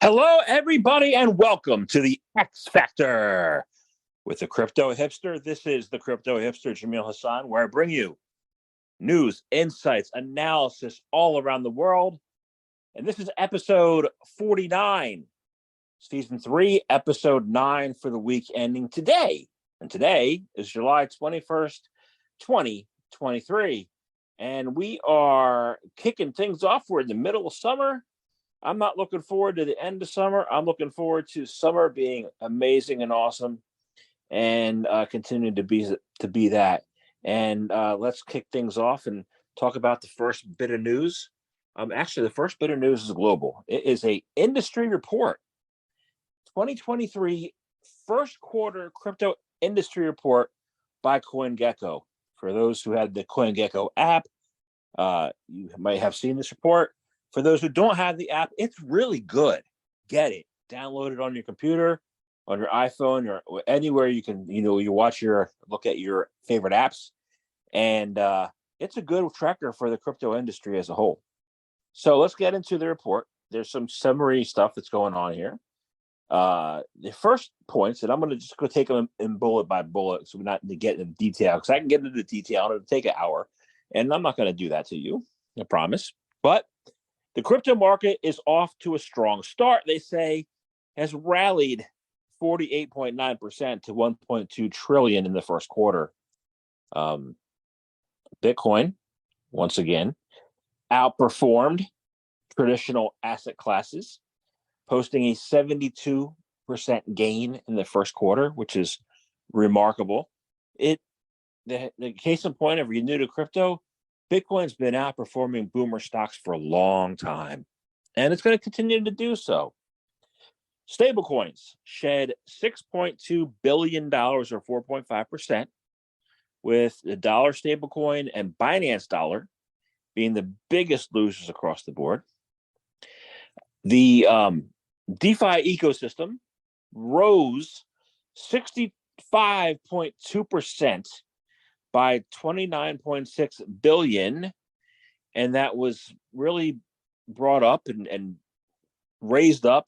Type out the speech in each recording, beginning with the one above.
Hello, everybody, and welcome to the X Factor with the Crypto Hipster. This is the Crypto Hipster, Jamil Hassan, where I bring you news, insights, analysis all around the world. And this is episode 49, season 3, episode 9 for the week ending today. And today is July 21st, 2023. And we are kicking things off. We're in the middle of summer. I'm not looking forward to the end of summer. I'm looking forward to summer being amazing and awesome, and continuing to be that. And let's kick things off and talk about the first bit of news. Actually, the first bit of news is global. It is a industry report, 2023 first quarter crypto industry report by CoinGecko. For those who had the CoinGecko app, you might have seen this report. For those who don't have the app, it's really good. Get it. Download it on your computer, on your iPhone, or anywhere you can, you look at your favorite apps. And it's a good tracker for the crypto industry as a whole. So let's get into the report. There's some summary stuff that's going on here. The first points, and I'm going to just go take them in bullet by bullet so we're not to get into detail, because I can get into the detail and it'll take an hour. And I'm not going to do that to you, I promise. But the crypto market is off to a strong start, they say, has rallied 48.9% to 1.2 trillion in the first quarter. Bitcoin, once again, outperformed traditional asset classes, posting a 72% gain in the first quarter, which is remarkable. The case in point, if you're new to crypto, Bitcoin's been outperforming boomer stocks for a long time, and it's going to continue to do so. Stablecoins shed $6.2 billion or 4.5%, with the dollar stablecoin and Binance Dollar being the biggest losers across the board. The DeFi ecosystem rose 65.2% by 29.6 billion, and that was really brought up and raised up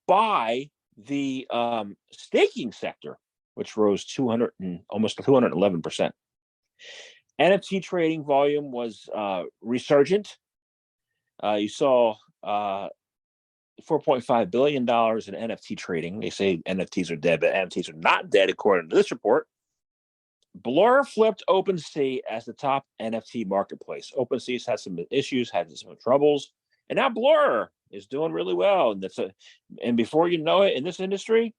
by the staking sector, which rose almost 211%. NFT trading volume was resurgent. You saw $4.5 billion in NFT trading. They say NFTs are dead, but NFTs are not dead, according to this report. Blur flipped OpenSea as the top NFT marketplace. OpenSea's had some issues, had some troubles, and now Blur is doing really well. And before you know it, in this industry,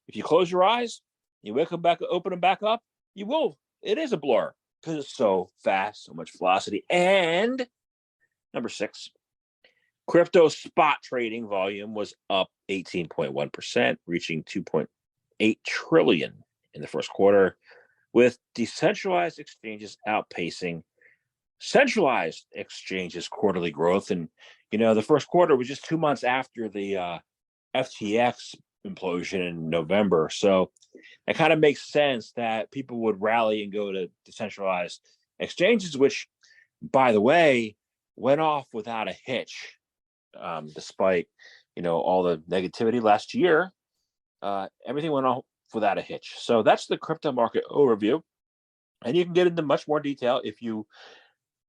if you close your eyes, you wake up back, open them back up, you will. It is a blur because it's so fast, so much velocity. And number 6, crypto spot trading volume was up 18.1%, reaching 2.8 trillion in the first quarter, with decentralized exchanges outpacing centralized exchanges' quarterly growth. And, the first quarter was just 2 months after the FTX implosion in November. So it kind of makes sense that people would rally and go to decentralized exchanges, which, by the way, went off without a hitch, despite, all the negativity last year. Everything went off without a hitch. So that's the crypto market overview. And you can get into much more detail if you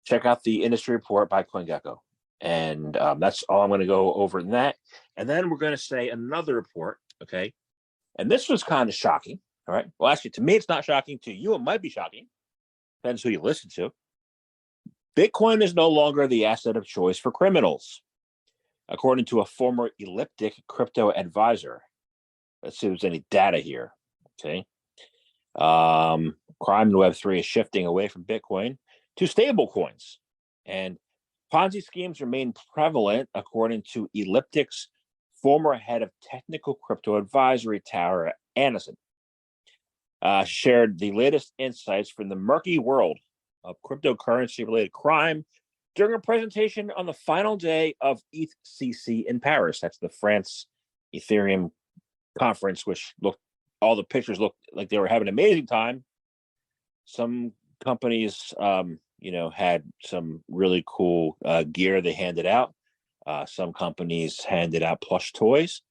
check out the industry report by CoinGecko. And that's all I'm going to go over in that. And then we're going to say another report, okay? And this was kind of shocking, all right? Well, actually, to me, it's not shocking. To you, it might be shocking. Depends who you listen to. Bitcoin is no longer the asset of choice for criminals, according to a former Elliptic crypto advisor. Let's see if there's any data here, okay? Crime in Web3 is shifting away from Bitcoin to stable coins. And Ponzi schemes remain prevalent, according to Elliptic's former head of technical crypto advisory, Tara Anderson. Shared the latest insights from the murky world of cryptocurrency-related crime during a presentation on the final day of ETHCC in Paris. That's the France Ethereum conference, which all the pictures looked like they were having an amazing time. Some companies, had some really cool gear they handed out. Some companies handed out plush toys.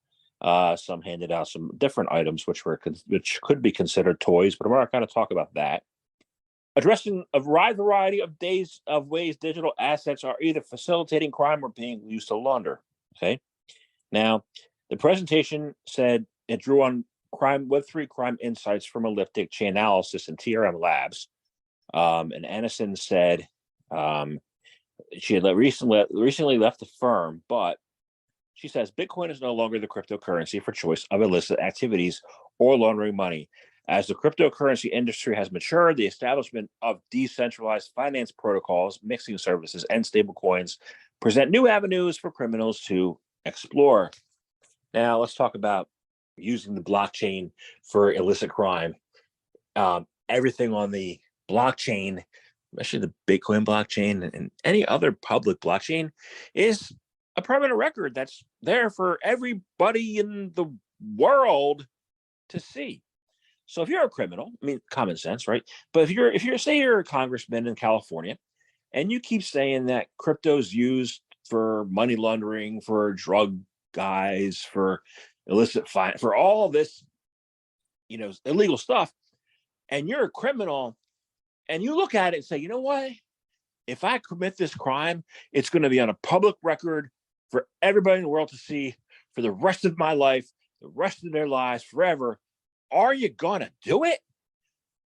Some handed out some different items which could be considered toys, but we're not going to talk about that. Addressing a wide variety of ways digital assets are either facilitating crime or being used to launder. Okay. Now, the presentation said it drew on Web3 crime insights from Elliptic chain analysis and TRM Labs. And Anderson said she had recently left the firm, but she says Bitcoin is no longer the cryptocurrency for choice of illicit activities or laundering money. As the cryptocurrency industry has matured, the establishment of decentralized finance protocols, mixing services, and stablecoins present new avenues for criminals to explore. Now, let's talk about using the blockchain for illicit crime. Everything on the blockchain, especially the Bitcoin blockchain and any other public blockchain, is a permanent record that's there for everybody in the world to see. So if you're a criminal, I mean, common sense, right? But if you're say you're a congressman in California and you keep saying that crypto's used for money laundering, for drug guys, for illicit for all this, illegal stuff, and you're a criminal and you look at it and say, you know what? If I commit this crime, it's going to be on a public record for everybody in the world to see for the rest of my life, the rest of their lives, forever. Are you going to do it?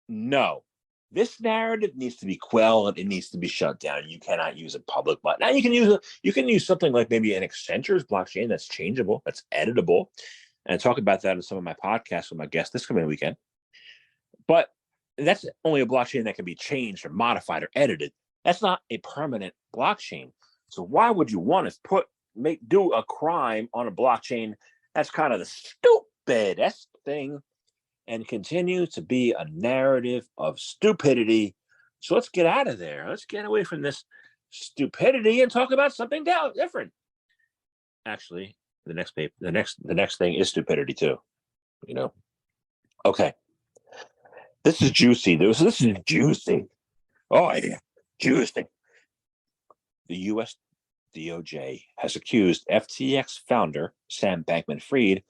No. This narrative needs to be quelled. It needs to be shut down. You cannot use a public blockchain. Now you can use something like maybe an Accenture's blockchain that's changeable, that's editable, and talk about that in some of my podcasts with my guests this coming weekend. But that's only a blockchain that can be changed or modified or edited. That's not a permanent blockchain. So why would you want to do a crime on a blockchain? That's kind of the stupidest thing, and continue to be a narrative of stupidity. So let's get out of there. Let's get away from this stupidity and talk about something different. Actually, the next thing is stupidity too. Okay. This is juicy. This is juicy. Oh yeah, juicy. The U.S. DOJ has accused FTX founder Sam Bankman-Fried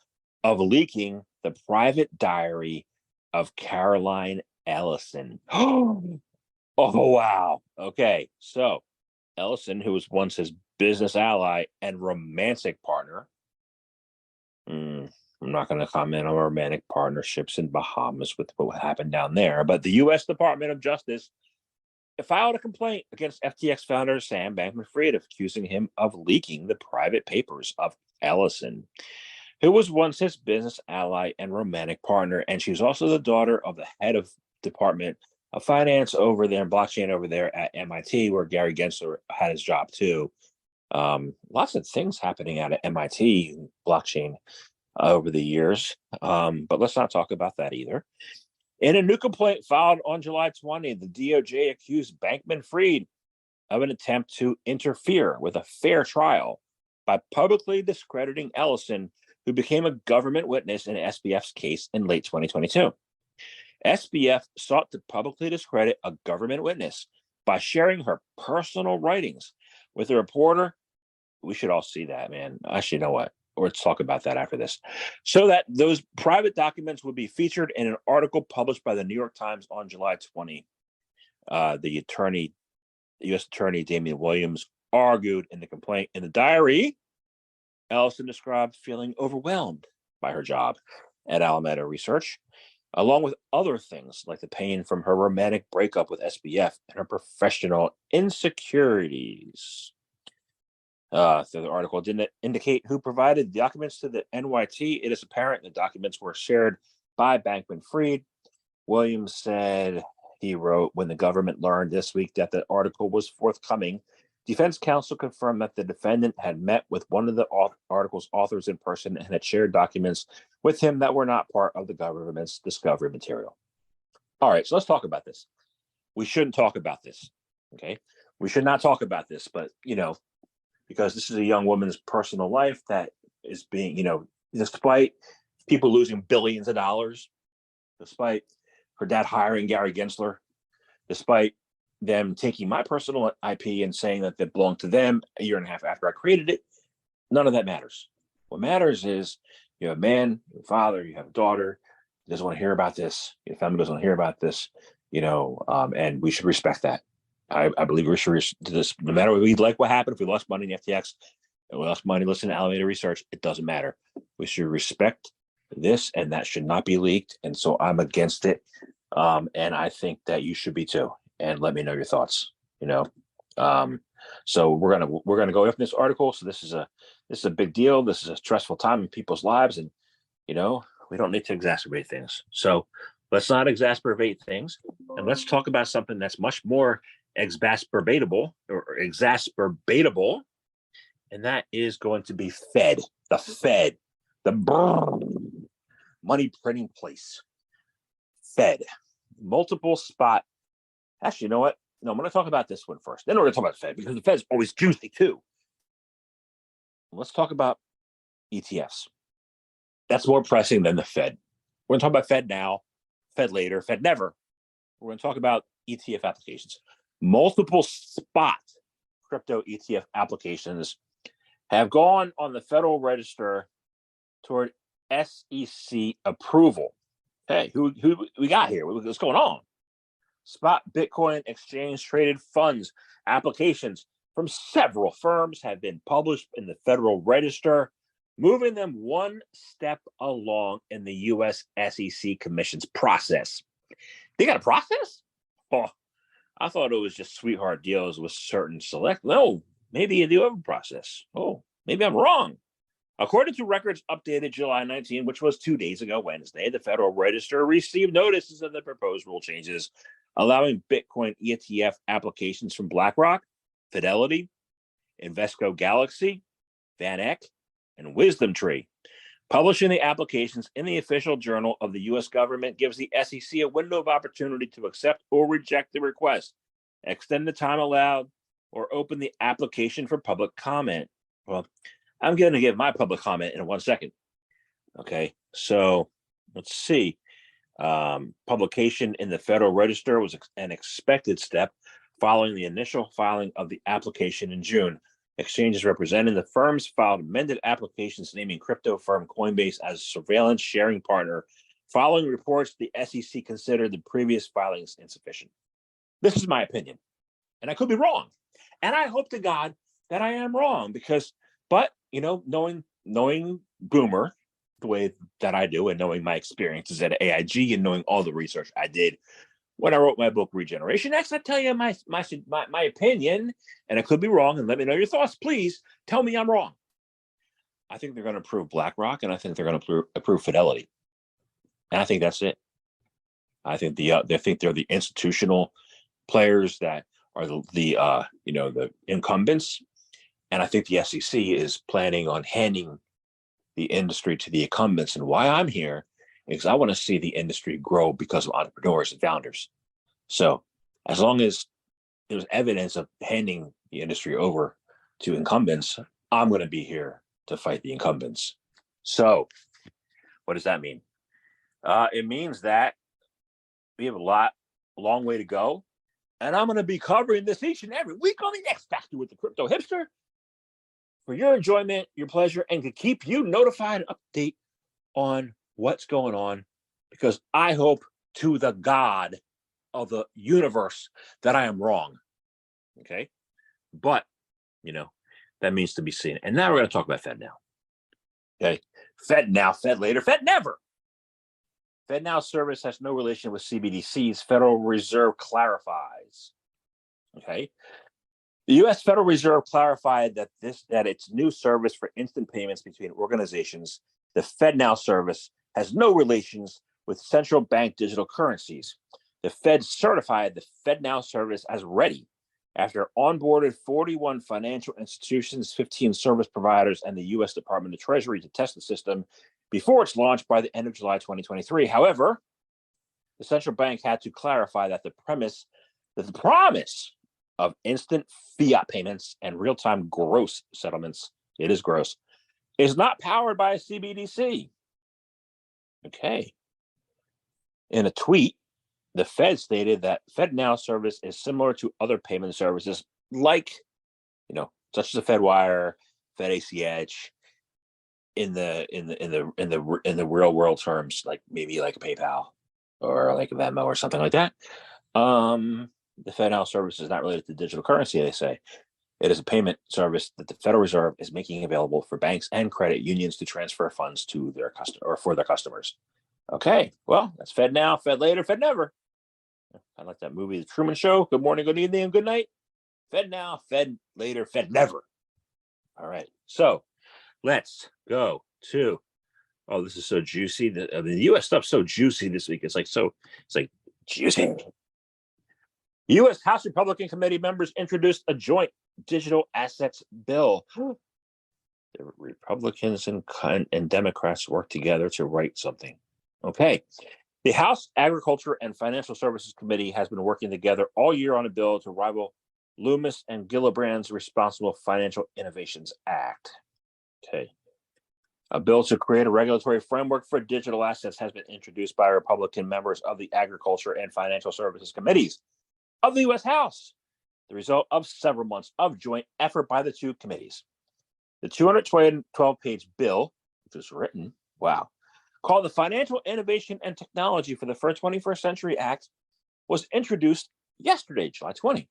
of leaking the private diary of Caroline Ellison. Oh, wow. Okay. So Ellison, who was once his business ally and romantic partner, I'm not going to comment on romantic partnerships in Bahamas with what happened down there, but the U.S. Department of Justice filed a complaint against FTX founder Sam Bankman-Fried, accusing him of leaking the private papers of Ellison, who was once his business ally and romantic partner. And she was also the daughter of the head of Department of Finance over there, blockchain over there at MIT, where Gary Gensler had his job too. Lots of things happening out at MIT blockchain over the years. But let's not talk about that either. In a new complaint filed on July 20, the DOJ accused Bankman-Fried of an attempt to interfere with a fair trial by publicly discrediting Ellison, who became a government witness in SBF's case in late 2022. SBF sought to publicly discredit a government witness by sharing her personal writings with a reporter. We should all see that, man. Actually, you know what? Let's talk about that after this. So that those private documents would be featured in an article published by the New York Times on July 20. The U.S. Attorney Damian Williams argued in the complaint. In the diary, Ellison described feeling overwhelmed by her job at Alameda Research, along with other things like the pain from her romantic breakup with SBF and her professional insecurities. So the article didn't indicate who provided the documents to the NYT. It is apparent the documents were shared by Bankman-Fried. Williams said he wrote, when the government learned this week that the article was forthcoming, defense counsel confirmed that the defendant had met with one of the article's authors in person and had shared documents with him that were not part of the government's discovery material. All right, so let's talk about this. We shouldn't talk about this, okay? We should not talk about this, but, because this is a young woman's personal life that is being, despite people losing billions of dollars, despite her dad hiring Gary Gensler, despite them taking my personal IP and saying that it belonged to them a year and a half after I created it, None of that matters. What matters is you have a man, you have a father, you have a daughter, doesn't want to hear about this. Your family doesn't want to hear about this, and we should respect that. I believe we should this, no matter what we like what happened, if we lost money in the FTX, and we lost money listening to Alameda Research, it doesn't matter. We should respect this, and that should not be leaked. And so I'm against it. And I think that you should be too. And let me know your thoughts. So we're gonna go open this article. So this is a big deal. This is a stressful time in people's lives, and we don't need to exacerbate things. So let's not exacerbate things, and let's talk about something that's much more exacerbatable, and that is going to be Fed. The Fed, the money printing place. Fed, multiple spot. Actually, you know what? No, I'm going to talk about this one first. Then we're going to talk about Fed because the Fed's always juicy too. Let's talk about ETFs. That's more pressing than the Fed. We're going to talk about Fed now, Fed later, Fed never. We're going to talk about ETF applications. Multiple spot crypto ETF applications have gone on the Federal Register toward SEC approval. Hey, who we got here? What's going on? Spot Bitcoin exchange traded funds applications from several firms have been published in the Federal Register, moving them one step along in the U.S. SEC Commission's process. They got a process? Oh, I thought it was just sweetheart deals with certain select. No, maybe you do have a process. Oh, maybe I'm wrong. According to records updated July 19, which was 2 days ago, Wednesday, the Federal Register received notices of the proposed rule changes, allowing Bitcoin ETF applications from BlackRock, Fidelity, Invesco Galaxy, VanEck, and WisdomTree. Publishing the applications in the official journal of the U.S. government gives the SEC a window of opportunity to accept or reject the request, extend the time allowed, or open the application for public comment. Well, I'm going to give my public comment in 1 second. Okay, so let's see. Publication in the Federal Register was an expected step following the initial filing of the application in June. Exchanges representing the firms filed amended applications naming crypto firm Coinbase as a surveillance sharing partner. Following reports, the SEC considered the previous filings insufficient. This is my opinion, and I could be wrong. And I hope to God that I am wrong, but knowing Boomer the way that I do, and knowing my experiences at AIG, and knowing all the research I did when I wrote my book Regeneration X, I tell you my opinion, and I could be wrong. And let me know your thoughts, please. Tell me I'm wrong. I think they're going to approve BlackRock, and I think they're going to approve Fidelity, and I think that's it. I think they think they're the institutional players that are the incumbents, and I think the SEC is planning on handing the industry to the incumbents. And why I'm here is I want to see the industry grow because of entrepreneurs and founders. So as long as there's evidence of handing the industry over to incumbents, I'm going to be here to fight the incumbents. So what does that mean? It means that we have a long way to go. And I'm going to be covering this each and every week on the X Factor with the Crypto Hipster for your enjoyment, your pleasure, and to keep you notified and update on what's going on, because I hope to the God of the universe that I am wrong. Okay? But, that means to be seen. And now we're going to talk about Fed now. Okay? Fed now, Fed later, Fed never. Fed Now service has no relation with CBDCs, Federal Reserve clarifies. Okay? The U.S. Federal Reserve clarified that its new service for instant payments between organizations, the Fed Now service, has no relations with central bank digital currencies. The Fed certified the Fed Now service as ready after onboarded 41 financial institutions, 15 service providers, and the U.S. Department of Treasury to test the system before its launch by the end of July 2023. However, the central bank had to clarify that the promise of instant fiat payments and real-time gross settlements, it is gross, is not powered by a CBDC. Okay. In a tweet, the Fed stated that FedNow service is similar to other payment services like, such as the FedWire, Fed ACH in the real world terms, like maybe like a PayPal or like a Venmo or something like that. The FedNow service is not related to digital currency, they say. It is a payment service that the Federal Reserve is making available for banks and credit unions to transfer funds to their customer or for their customers. Okay, well, that's Fed now, Fed later, Fed never. I like that movie, The Truman Show. Good morning, good evening, and good night. Fed now, Fed later, Fed never. All right, so let's go to. Oh, this is so juicy. The U.S. stuff's so juicy this week. It's like juicy. U.S. House Republican Committee members introduced a joint digital assets bill. The Republicans and Democrats work together to write something. Okay. The House Agriculture and Financial Services Committee has been working together all year on a bill to rival Loomis and Gillibrand's Responsible Financial Innovations Act. Okay. A bill to create a regulatory framework for digital assets has been introduced by Republican members of the Agriculture and Financial Services Committees of the U.S. House, the result of several months of joint effort by the two committees. The 212-page bill, which was written, called the Financial Innovation and Technology for the 21st Century Act, was introduced yesterday, July 20.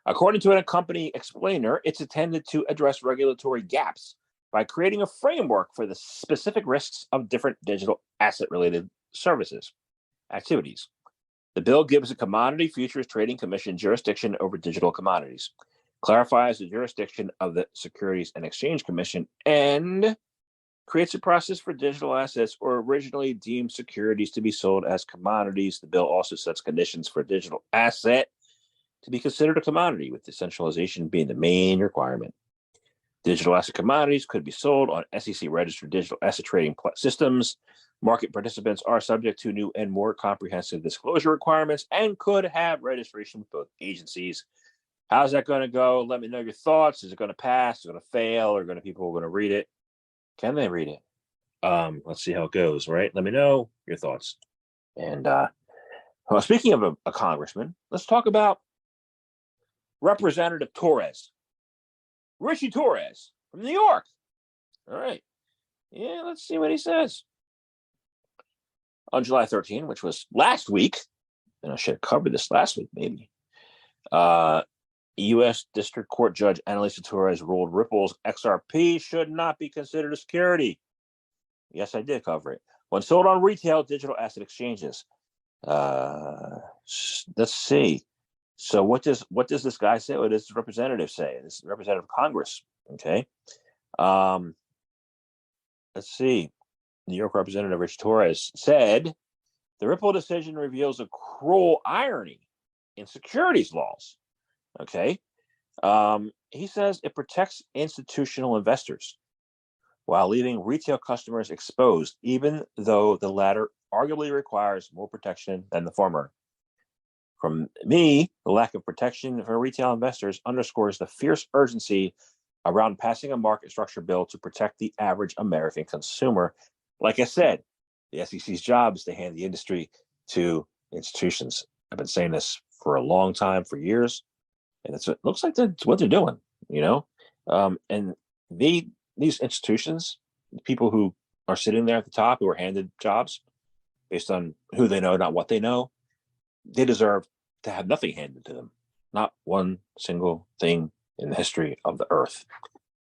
According to an accompanying explainer, it's intended to address regulatory gaps by creating a framework for the specific risks of different digital asset-related services, activities. The bill gives the Commodity Futures Trading Commission jurisdiction over digital commodities, clarifies the jurisdiction of the Securities and Exchange Commission, and creates a process for digital assets or originally deemed securities to be sold as commodities. The bill also sets conditions for digital asset to be considered a commodity, with decentralization being the main requirement. Digital asset commodities could be sold on SEC-registered digital asset trading systems. Market participants are subject to new and more comprehensive disclosure requirements and could have registration with both agencies. How's that going to go? Let me know your thoughts. Is it going to pass? Is it going to fail? Are people going to read it? Can they read it? Let's see how it goes, right? Let me know your thoughts. And speaking of a congressman, let's talk about Representative Torres. Richie Torres from New York. All right. Yeah, let's see what he says. On July 13, which was last week, and I should have covered this last week, maybe. U.S. District Court Judge Annalisa Torres ruled Ripple's XRP should not be considered a security. Yes, I did cover it. When sold on retail digital asset exchanges. Let's see. So what does this guy say? What does this representative say? This representative of Congress. Okay. Let's see. New York Representative Rich Torres said the Ripple decision reveals a cruel irony in securities laws. Okay. He says it protects institutional investors while leaving retail customers exposed, even though the latter arguably requires more protection than the former. From me, the lack of protection for retail investors underscores the fierce urgency around passing a market structure bill to protect the average American consumer. Like I said, the SEC's job is to hand the industry to institutions. I've been saying this for a long time, for years, and it looks like that's what they're doing, and these institutions, people who are sitting there at the top, who are handed jobs based on who they know, not what they know, they deserve to have nothing handed to them, not one single thing in the history of the earth.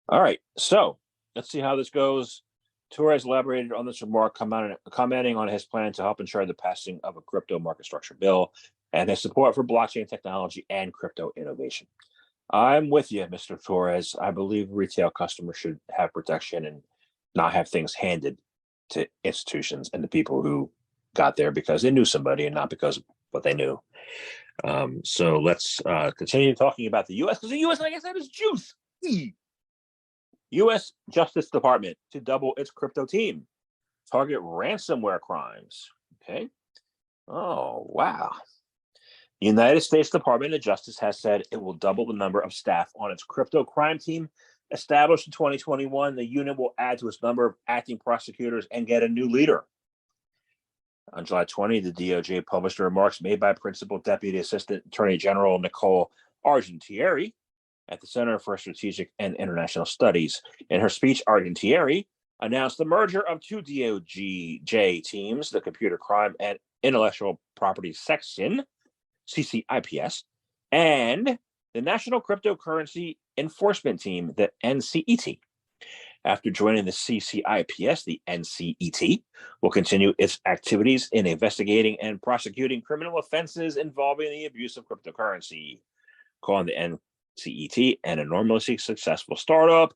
All right, so let's see how this goes. Torres elaborated on this remark, commenting on his plan to help ensure the passing of a crypto market structure bill and his support for blockchain technology and crypto innovation. I'm with you, Mr. Torres. I believe retail customers should have protection and not have things handed to institutions and the people who got there because they knew somebody and not because of what they knew. So let's continue talking about the U.S. because the U.S., like I said, is juice. U.S. Justice Department to double its crypto team, target ransomware crimes. Okay. Oh, wow. The United States Department of Justice has said it will double the number of staff on its crypto crime team. Established in 2021, the unit will add to its number of acting prosecutors and get a new leader. On July 20, the DOJ published the remarks made by Principal Deputy Assistant Attorney General Nicole Argentieri at the Center for Strategic and International Studies. In her speech, Argentieri announced the merger of two DOJ teams, the Computer Crime and Intellectual Property Section, CCIPS, and the National Cryptocurrency Enforcement Team, the NCET. After joining the CCIPS, the NCET will continue its activities in investigating and prosecuting criminal offenses involving the abuse of cryptocurrency. Calling the NCET an enormously successful startup,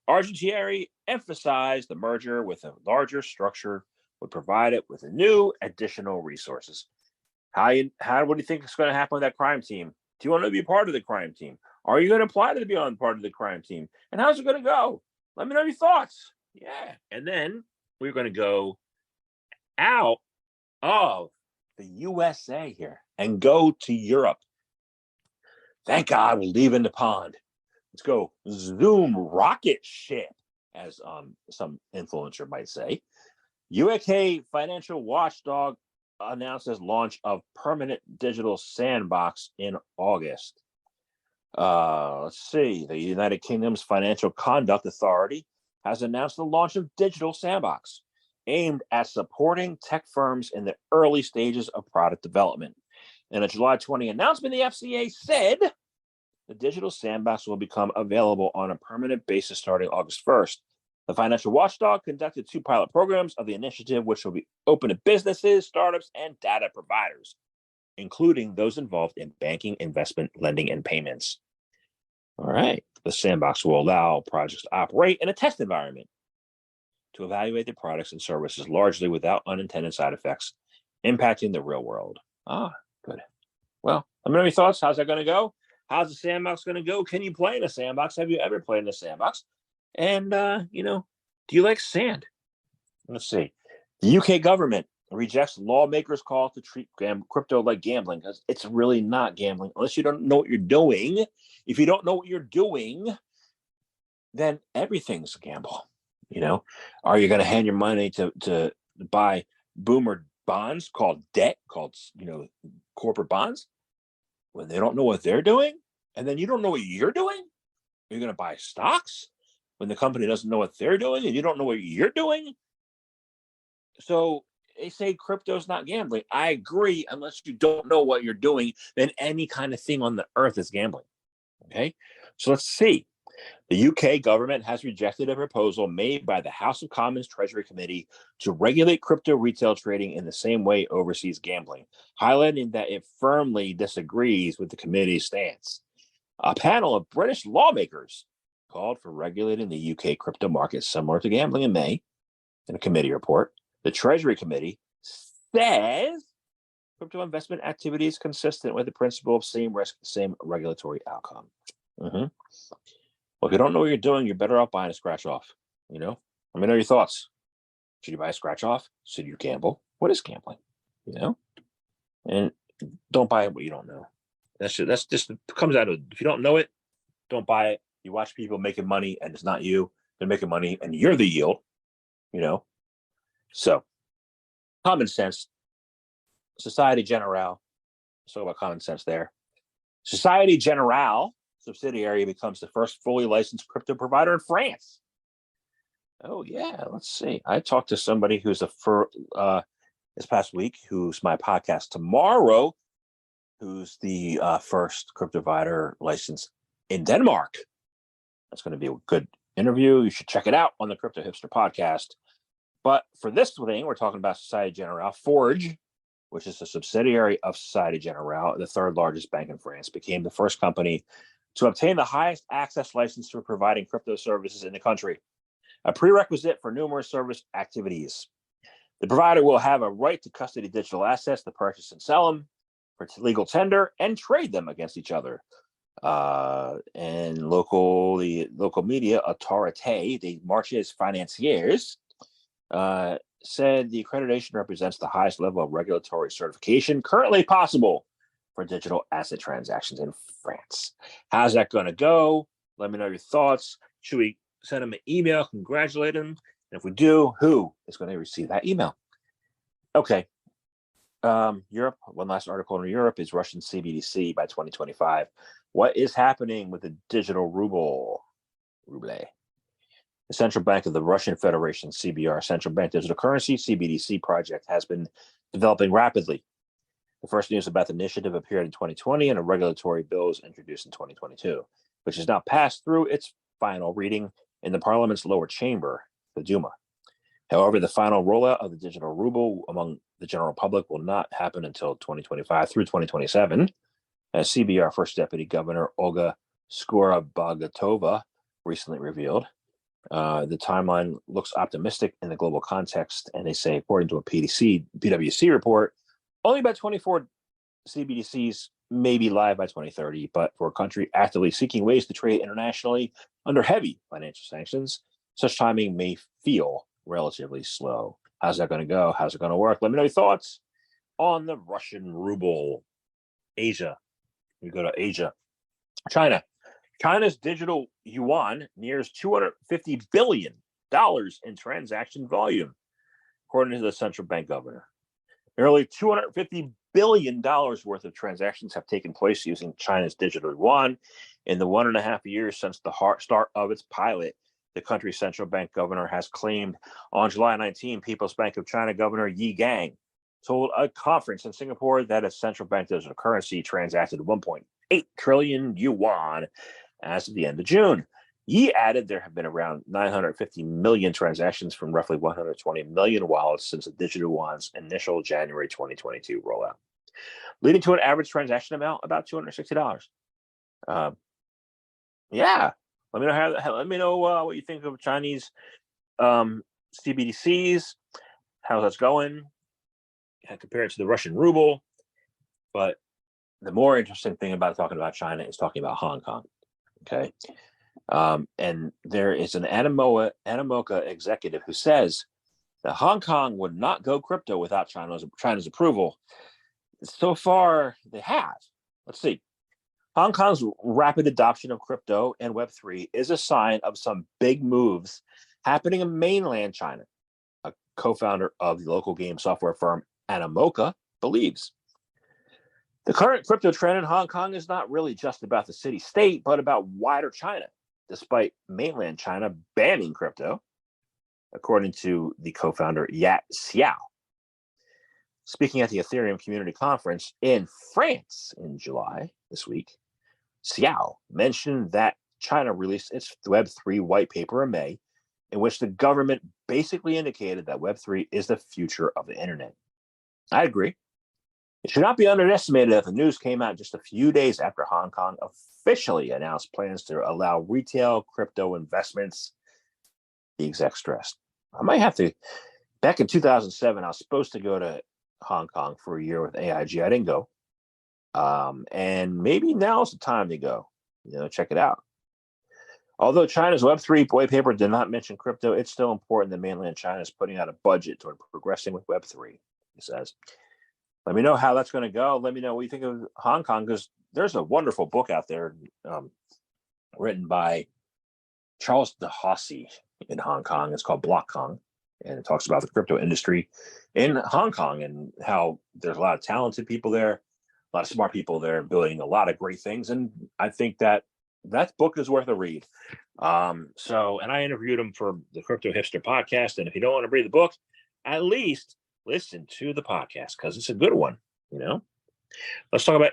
Argentieri emphasized the merger with a larger structure would provide it with new additional resources. What do you think is going to happen with that crime team? Do you want to be part of the crime team? Are you going to apply to be on part of the crime team? And how's it going to go? Let me know your thoughts. Yeah. And then we're going to go out of the USA here and go to Europe. Thank God we're leaving the pond. Let's go zoom rocket ship, as some influencer might say. UK financial watchdog announces launch of permanent digital sandbox in August. Let's see. The United Kingdom's Financial Conduct Authority has announced the launch of Digital Sandbox, aimed at supporting tech firms in the early stages of product development. In a July 20 announcement, the FCA said the Digital Sandbox will become available on a permanent basis starting August 1st. The financial watchdog conducted 2 pilot programs of the initiative, which will be open to businesses, startups, and data providers, including those involved in banking, investment, lending, and payments. All right. The sandbox will allow projects to operate in a test environment to evaluate the products and services largely without unintended side effects impacting the real world. Good. Well, let me know your thoughts. How's that going to go? How's the sandbox going to go? Can you play in a sandbox? Have you ever played in a sandbox? And, do you like sand? Let's see. The UK government rejects lawmakers' call to treat crypto like gambling, because it's really not gambling unless you don't know what you're doing. If you don't know what you're doing, then everything's a gamble. Are you going to hand your money to buy boomer bonds called debt, called corporate bonds, when they don't know what they're doing, and then you don't know what you're doing? You're going to buy stocks when the company doesn't know what they're doing and you don't know what you're doing? So they say crypto's not gambling. I agree, unless you don't know what you're doing, then any kind of thing on the earth is gambling. Okay, so let's see. The UK government has rejected a proposal made by the House of Commons Treasury Committee to regulate crypto retail trading in the same way overseas gambling, highlighting that it firmly disagrees with the committee's stance. A panel of British lawmakers called for regulating the UK crypto market similar to gambling in May. In a committee report, the Treasury Committee says crypto investment activity is consistent with the principle of same risk, same regulatory outcome. Well, if you don't know what you're doing, you're better off buying a scratch off. Let me know your thoughts. Should you buy a scratch off? Should you gamble? What is gambling? And don't buy what you don't know. That's just comes out of, if you don't know it, don't buy it. You watch people making money and it's not you. They're making money and you're the yield. So common sense. Societe Generale. Let's talk about common sense there. Societe Generale subsidiary becomes the first fully licensed crypto provider in France. Oh yeah, let's see. I talked to somebody who's this past week, who's my podcast tomorrow, who's the first crypto provider licensed in Denmark. That's going to be a good interview. You should check it out on the Crypto Hipster podcast. But for this thing, we're talking about Societe Generale. Forge, which is a subsidiary of Societe Generale, the third largest bank in France, became the first company to obtain the highest access license for providing crypto services in the country, a prerequisite for numerous service activities. The provider will have a right to custody digital assets, to purchase and sell them, for legal tender, and trade them against each other. And the local media, Autorité des Marchés Financiers, said the accreditation represents the highest level of regulatory certification currently possible for digital asset transactions in France. How's that going to go? Let me know your thoughts. Should we send him an email, congratulate him? And if we do, who is going to receive that email? Okay. Europe, one last article in Europe is Russian CBDC by 2025. What is happening with the digital ruble? Ruble. The Central Bank of the Russian Federation, CBR, Central Bank Digital Currency, CBDC project has been developing rapidly. The first news about the initiative appeared in 2020 and a regulatory bill was introduced in 2022, which has now passed through its final reading in the parliament's lower chamber, the Duma. However, the final rollout of the digital ruble among the general public will not happen until 2025 through 2027, as CBR First Deputy Governor Olga Skorobogatova recently revealed. The timeline looks optimistic in the global context, and they say, according to a PwC report, only about 24 CBDCs may be live by 2030, but for a country actively seeking ways to trade internationally under heavy financial sanctions, such timing may feel relatively slow. How's that going to go? How's it going to work? Let me know your thoughts on the Russian ruble. Asia. We go to Asia. China. China's digital yuan nears $250 billion in transaction volume, according to the central bank governor. Nearly $250 billion worth of transactions have taken place using China's digital yuan in the 1.5 years since the start of its pilot. The country's central bank governor has claimed on July 19, People's Bank of China Governor Yi Gang told a conference in Singapore that its central bank digital currency transacted 1.8 trillion yuan as of the end of June. Yi added there have been around 950 million transactions from roughly 120 million wallets since the digital yuan's initial January 2022 rollout, leading to an average transaction amount about $260. Yeah, let me know what you think of Chinese CBDCs, how that's going compared to the Russian ruble. But the more interesting thing about talking about China is talking about Hong Kong. Okay. And there is an Animoca executive who says that Hong Kong would not go crypto without China's approval. So far, they have. Let's see. Hong Kong's rapid adoption of crypto and Web3 is a sign of some big moves happening in mainland China. A co-founder of the local game software firm Animoca believes. The current crypto trend in Hong Kong is not really just about the city-state, but about wider China, despite mainland China banning crypto, according to the co-founder Yat Xiao. Speaking at the Ethereum Community Conference in France in July this week, Xiao mentioned that China released its Web3 white paper in May, in which the government basically indicated that Web3 is the future of the internet. I agree. It should not be underestimated that the news came out just a few days after Hong Kong officially announced plans to allow retail crypto investments. The exec stressed. I might have to. Back in 2007, I was supposed to go to Hong Kong for a year with AIG. I didn't go. And maybe now's the time to go. Check it out. Although China's Web3 white paper did not mention crypto, it's still important that mainland China is putting out a budget toward progressing with Web3, he says. Let me know how that's going to go. Let me know what you think of Hong Kong, because there's a wonderful book out there written by Charles DeHossey in Hong Kong. It's called Block Kong, and it talks about the crypto industry in Hong Kong and how there's a lot of talented people there, a lot of smart people there building a lot of great things. And I think that book is worth a read. And I interviewed him for the Crypto Hipster podcast. And if you don't want to read the book, at least listen to the podcast, because it's a good one. Let's talk about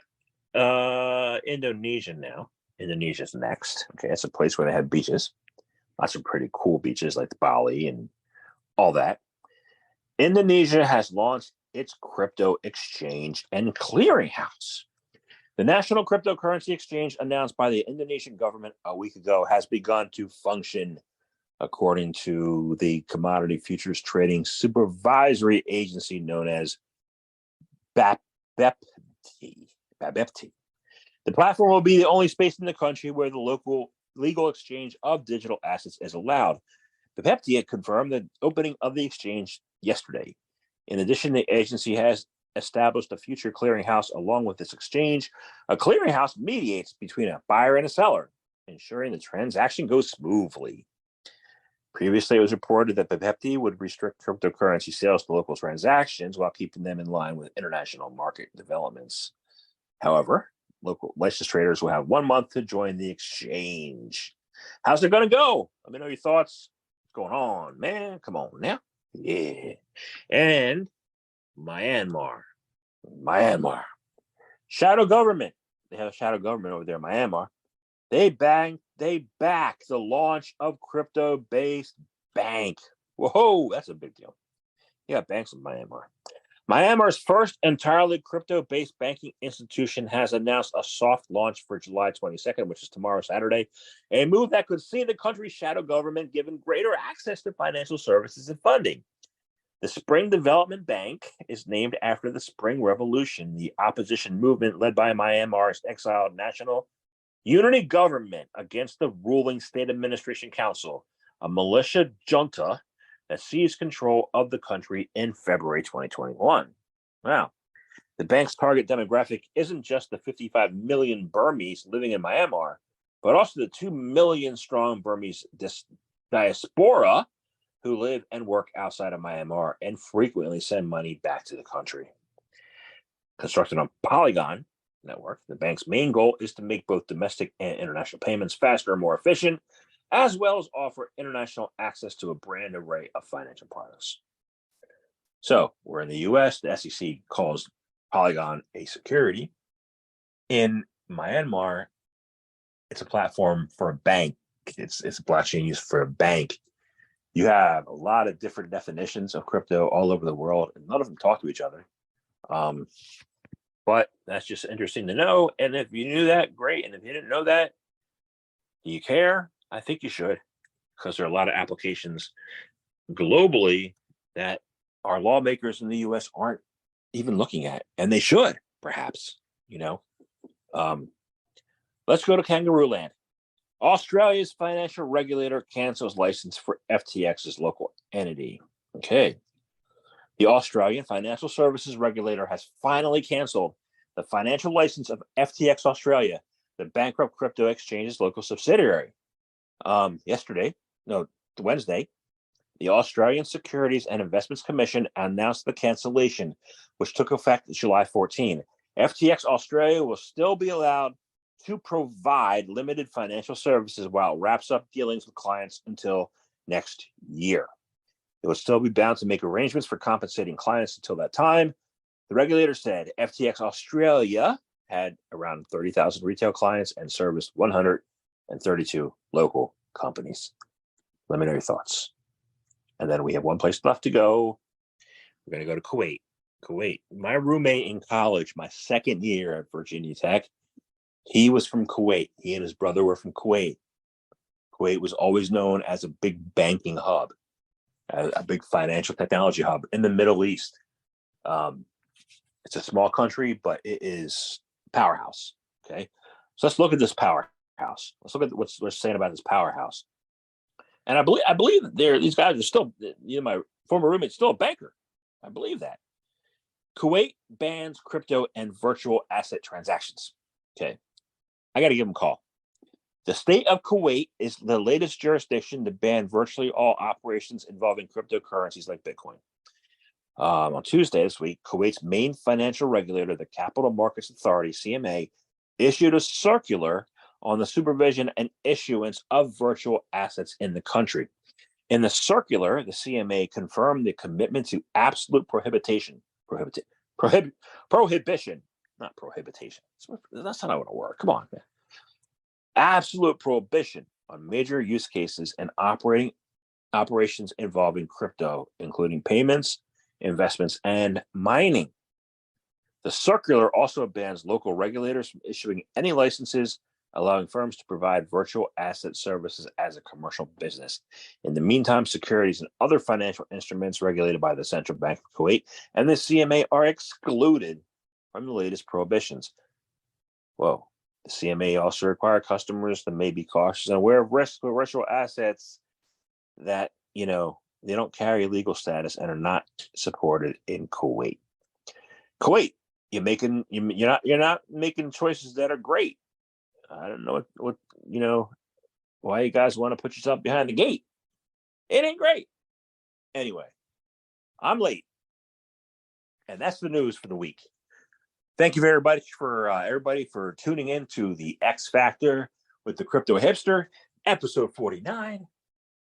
Indonesia now. Indonesia's next. Okay, it's a place where they have beaches, lots of pretty cool beaches like Bali and all that. Indonesia has launched its crypto exchange and clearinghouse. The National Cryptocurrency Exchange, announced by the Indonesian government a week ago, has begun to function, according to the Commodity Futures Trading Supervisory Agency known as BAPEPT. The platform will be the only space in the country where the local legal exchange of digital assets is allowed. BAPEPT confirmed the opening of the exchange yesterday. In addition, the agency has established a future clearinghouse along with this exchange. A clearinghouse mediates between a buyer and a seller, ensuring the transaction goes smoothly. Previously, it was reported that BAPEPT would restrict cryptocurrency sales to local transactions while keeping them in line with international market developments. However, Local licensed traders will have 1 month to join the exchange. How's it going to go? Let me know your thoughts. What's going on, man? Come on now. Yeah. And Myanmar. Shadow government. They have a shadow government over there in Myanmar. They back the launch of crypto-based bank. Whoa, that's a big deal. Yeah, banks in Myanmar. Myanmar's first entirely crypto-based banking institution has announced a soft launch for July 22nd, which is tomorrow, Saturday, a move that could see the country's shadow government given greater access to financial services and funding. The Spring Development Bank is named after the Spring Revolution, the opposition movement led by Myanmar's exiled National Unity Government against the ruling State Administration Council, a militia junta that seized control of the country in February 2021. Wow. The bank's target demographic isn't just the 55 million Burmese living in Myanmar, but also the 2 million strong Burmese diaspora who live and work outside of Myanmar and frequently send money back to the country. Constructed on Polygon network, the bank's main goal is to make both domestic and international payments faster and more efficient, as well as offer international access to a brand array of financial products. So we're in the US, the SEC calls Polygon a security. In Myanmar, it's a platform for a bank. It's a blockchain used for a bank. You have a lot of different definitions of crypto all over the world, and none of them talk to each other. But that's just interesting to know. And if you knew that, great. And if you didn't know that, do you care? I think you should, because there are a lot of applications globally that our lawmakers in the US aren't even looking at, and they should, perhaps, Let's go to Kangaroo Land. Australia's financial regulator cancels license for FTX's local entity. Okay. The Australian Financial Services Regulator has finally canceled the financial license of FTX Australia, the bankrupt crypto exchange's local subsidiary. Wednesday, the Australian Securities and Investments Commission announced the cancellation, which took effect July 14. FTX Australia will still be allowed to provide limited financial services while it wraps up dealings with clients until next year. It will still be bound to make arrangements for compensating clients until that time. The regulator said FTX Australia had around 30,000 retail clients and serviced 132 local companies. Let me know your thoughts. And then we have one place left to go. We're going to go to Kuwait. My roommate in college, my second year at Virginia Tech, he was from Kuwait. He and his brother were from Kuwait. Kuwait was always known as a big banking hub, a big financial technology hub in the Middle East. It's a small country, but it is a powerhouse. Okay. So let's look at this powerhouse. Let's look at what's saying about this powerhouse. And I believe that these guys are still, my former roommate's still a banker. I believe that. Kuwait bans crypto and virtual asset transactions. Okay. I got to give them a call. The state of Kuwait is the latest jurisdiction to ban virtually all operations involving cryptocurrencies like Bitcoin. On Tuesday this week, Kuwait's main financial regulator, the Capital Markets Authority, CMA, issued a circular on the supervision and issuance of virtual assets in the country. In the circular, the CMA confirmed the commitment to absolute prohibition, not prohibition. That's not how it'll work. Come on, man. Absolute prohibition on major use cases and operations involving crypto, including payments, investments, and mining. The circular also bans local regulators from issuing any licenses, allowing firms to provide virtual asset services as a commercial business. In the meantime, securities and other financial instruments regulated by the Central Bank of Kuwait and the CMA are excluded from the latest prohibitions. Whoa. The CMA also require customers to maybe cautious and aware of risks with virtual assets that, they don't carry legal status and are not supported in Kuwait. Kuwait, you're not making choices that are great. I don't know what why you guys want to put yourself behind the gate. It ain't great. Anyway, I'm late. And that's the news for the week. Thank you everybody for tuning in to the X Factor with the Crypto Hipster, episode 49,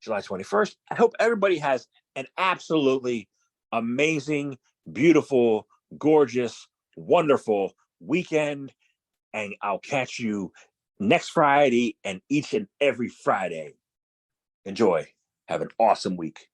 July 21st. I hope everybody has an absolutely amazing, beautiful, gorgeous, wonderful weekend. And I'll catch you next Friday and each and every Friday. Enjoy. Have an awesome week.